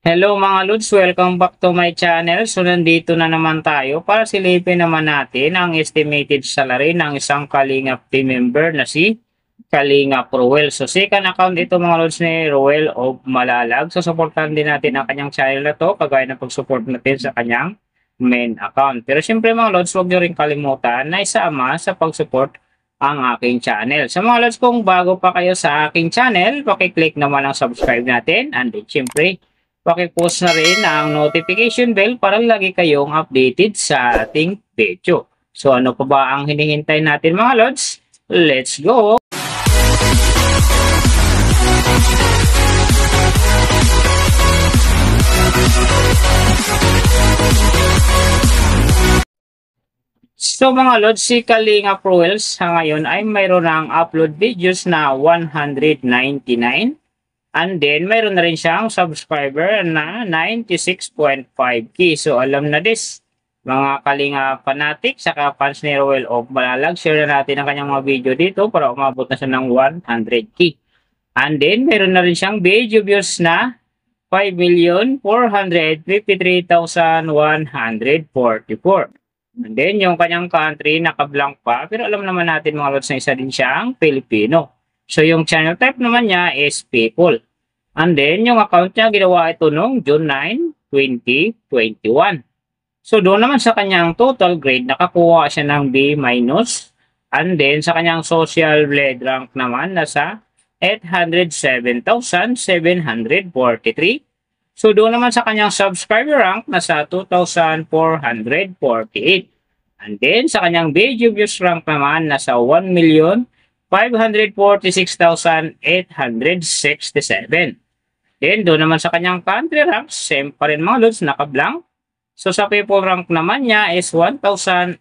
Hello mga Lods, welcome back to my channel. So nandito na naman tayo para silipin naman natin ang estimated salary ng isang Kalingap team member na si Kalingap Roel. So second account ito mga Lods ni Roel of Malalag. So supportan din natin ang kanyang channel na to kagaya ng pag-support natin sa kanyang main account. Pero syempre mga Lods, huwag nyo rin kalimutan na isama sa pag-support ang aking channel. Sa mga Lods, kung bago pa kayo sa aking channel, pakiclick naman ang subscribe natin and then syempre paki-post na rin ang notification bell para lagi kayong updated sa ating video. So ano pa ba ang hinihintay natin mga Lods? Let's go! So mga Lods, si Kalingap Roel sa ngayon ay mayroon ng upload videos na 199. And then, mayroon na rin siyang subscriber na 96.5k. So, alam na this, mga Kalinga fanatic, saka fans ni Roel of Malalag, share na natin ang kanyang mga video dito para umabot na siya ng 100k. And then, mayroon na rin siyang video views na 5,453,144. And then, yung kanyang country, naka-blank pa. Pero alam naman natin mga Lods na isa din siyang Filipino. So, yung channel type naman niya is people. And then, yung account niya, ginawa ito noong June 9, 2021. So, doon naman sa kanyang total grade, nakakuha siya ng B-. And then, sa kanyang social blade rank naman, nasa 807,743. So, doon naman sa kanyang subscriber rank, nasa 2,448. And then, sa kanyang video views rank naman, nasa 1,546,867. Then, doon naman sa kanyang country rank, same pa rin mga Lods, naka-blank. So, sa people rank naman niya is 1,823.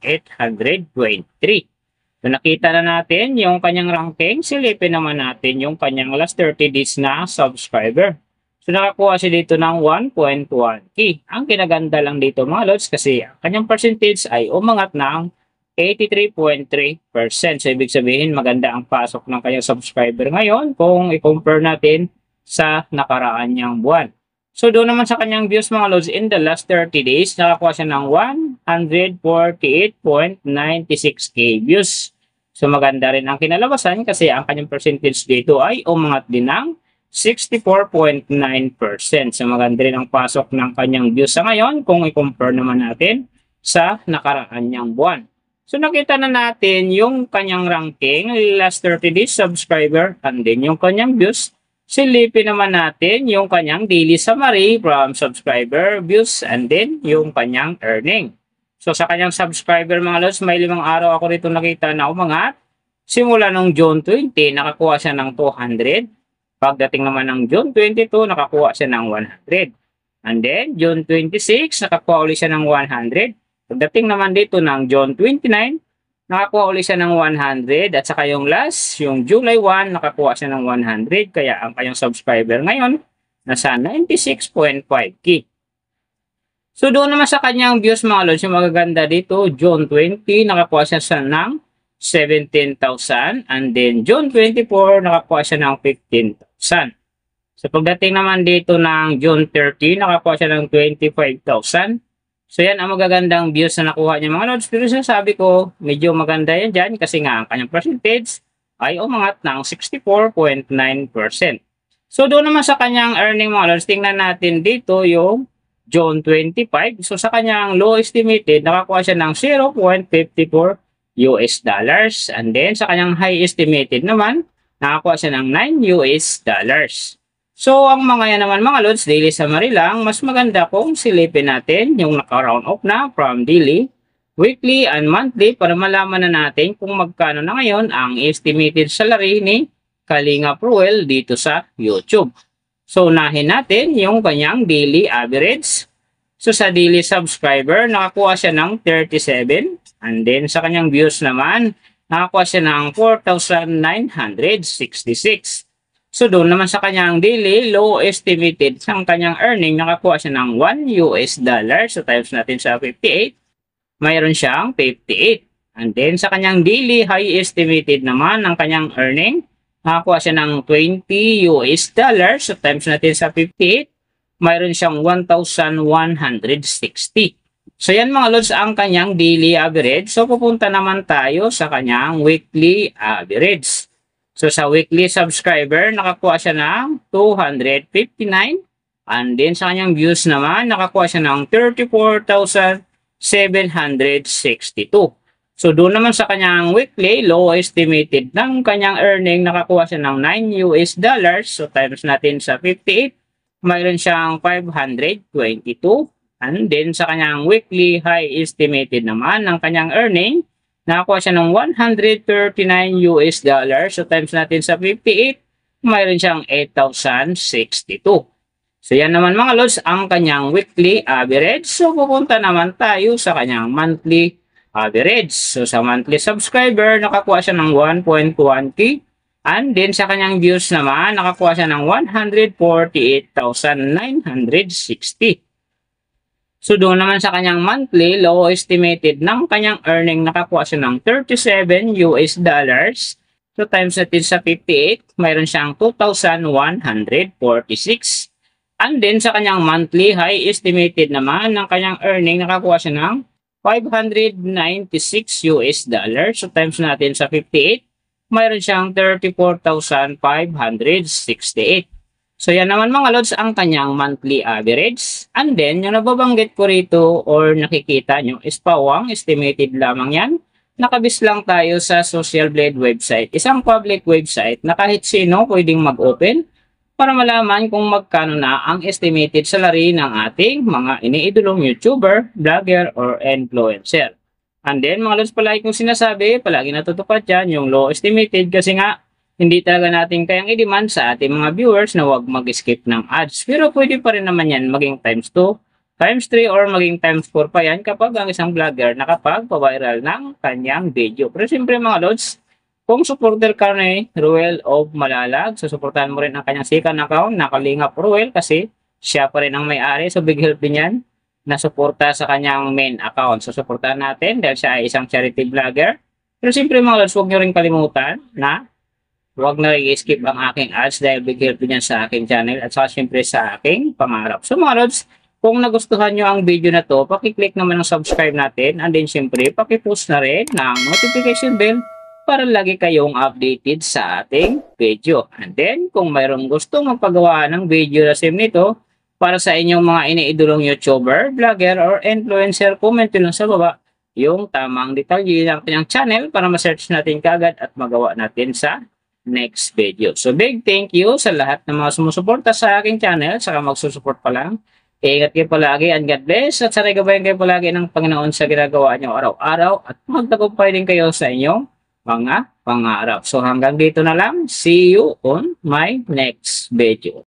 So, nakita na natin yung kanyang ranking. Silipin naman natin yung kanyang last 30 days na subscriber. So, nakakuha siya dito ng 1.1k. Ang kinaganda lang dito mga Lods kasi ang kanyang percentage ay umangat ng 83.3%. So, ibig sabihin maganda ang pasok ng kanyang subscriber ngayon kung i-compare natin sa nakaraan niyang buwan. So, doon naman sa kanyang views mga Lods, in the last 30 days, nakakuha siya ng 148.96k views. So, maganda rin ang kinalabasan kasi ang kanyang percentage dito ay umangat din ng 64.9%. So, maganda rin ang pasok ng kanyang views sa ngayon kung i-compare naman natin sa nakaraan niyang buwan. So, nakita na natin yung kanyang ranking, last 30 days subscriber, and then yung kanyang views. Silipin naman natin yung kanyang daily summary from subscriber, views, and then yung kanyang earning. So, sa kanyang subscriber mga Lods, may 5 araw ako rito nakita na umangat. Simula nung June 20, nakakuha siya ng 200. Pagdating naman ng June 22, nakakuha siya ng 100. And then, June 26, nakakuha ulit siya ng 100. Pagdating naman dito ng June 29, nakakuha ulit siya ng 100. At saka yung last, yung July 1, nakakuha siya ng 100. Kaya ang kanyang subscriber ngayon, nasa 96.5k. So, doon naman sa kanyang views mga Lods, yung magaganda dito, June 20, nakakuha siya ng 17,000. And then, June 24, nakakuha siya ng 15,000. So, pagdating naman dito ng June 30, nakakuha siya ng 25,000. So, yan ang magagandang views na nakuha niya mga Lods. Pero sabi ko, medyo maganda yan dyan kasi nga ang kanyang percentage ay umangat ng 64.9%. So, doon naman sa kanyang earning mga Lods, tingnan natin dito yung June 25. So, sa kanyang low estimated, nakakuha siya ng 0.54 US dollars. And then, sa kanyang high estimated naman, nakakuha siya ng 9 US dollars. So, ang mga yan naman mga Lods, daily summary lang, mas maganda kung silipin natin yung naka-round off na from daily, weekly, and monthly para malaman na natin kung magkano na ngayon ang estimated salary ni Kalingap Roel dito sa YouTube. So, unahin natin yung kanyang daily average. So, sa daily subscriber, nakakuha siya ng 37. And then, sa kanyang views naman, nakakuha siya ng 4,966. So, doon naman sa kanyang daily, low estimated, sa kanyang earning, nakakuha siya ng 1 US dollar. So, times natin sa 58, mayroon siyang 58. And then, sa kanyang daily, high estimated naman, ang kanyang earning, nakakuha siya ng 20 US dollars. So, times natin sa 58, mayroon siyang 1,160. So yan mga lods ang kanyang daily average. So pupunta naman tayo sa kanyang weekly average. So sa weekly subscriber, nakakuha siya ng 259. And then sa kanyang views naman, nakakuha siya ng 34,762. So doon naman sa kanyang weekly, low estimated ng kanyang earning, nakakuha siya ng $9 US. So times natin sa 58, mayroon siyang 522. And then sa kanyang weekly high estimated naman ng kanyang earning, nakakuha siya ng $139 US. So times natin sa 58, mayroon siyang 8,062. So yan naman mga lods ang kanyang weekly average. So pupunta naman tayo sa kanyang monthly average. So sa monthly subscriber, nakakuha siya ng 1.1K. And then sa kanyang views naman, nakakuha siya ng 148,960. So doon naman sa kanyang monthly, low estimated ng kanyang earning, nakakuha siya ng $37 US. So times natin sa 58, mayroon siyang 2,146. And then sa kanyang monthly high estimated naman ng kanyang earning, nakakuha siya ng $596 US. So times natin sa 58, mayroon siyang 34,568. So yan naman mga lods ang kanyang monthly average. And then yung nababanggit ko rito or nakikita nyo is pawang estimated lamang yan. Nakabis lang tayo sa Social Blade website. Isang public website na kahit sino pwedeng mag-open para malaman kung magkano na ang estimated salary ng ating mga iniidolong YouTuber, vlogger, or influencer. And then mga lods, palagi kong sinasabi, palagi natutupad yan yung low estimated kasi nga hindi talaga natin kayang i-demand sa ating mga viewers na wag mag-skip ng ads. Pero pwede pa rin naman yan maging times 2, times 3, or maging times 4 pa yan kapag ang isang vlogger nakapag-viral ng kanyang video. Pero siyempre mga lods, kung supporter ka ni Ruel of Malalag, so supportahan mo rin ang kanyang second account na Kalingap Ruel kasi siya pa rin ang may-ari. So big help din yan na suporta sa kanyang main account. So supportahan natin dahil siya ay isang charity vlogger. Pero siyempre mga lods, huwag nyo rin kalimutan na huwag na i-skip ang aking ads dahil big help din yan sa aking channel at saka siyempre sa aking pangarap. So mga lods, kung nagustuhan nyo ang video na to, pakiclick naman ang subscribe natin and then siyempre pakipost na rin ng notification bell para lagi kayong updated sa ating video. And then kung mayroong gustong magpagawa ng video na same nito para sa inyong mga iniidolong YouTuber, vlogger, or influencer, comment lang sa baba yung tamang detalye ng kanyang channel para ma-search natin kagad at magawa natin sa next video. So big thank you sa lahat ng mga sumusuporta sa aking channel saka magsusupport pa lang. Ingat kayo palagi and God bless at sana gabayan kayo palagi ng Panginoon sa ginagawa nyo araw-araw at magtagumpay din kayo sa inyong mga pangarap. So hanggang dito na lang. See you on my next video.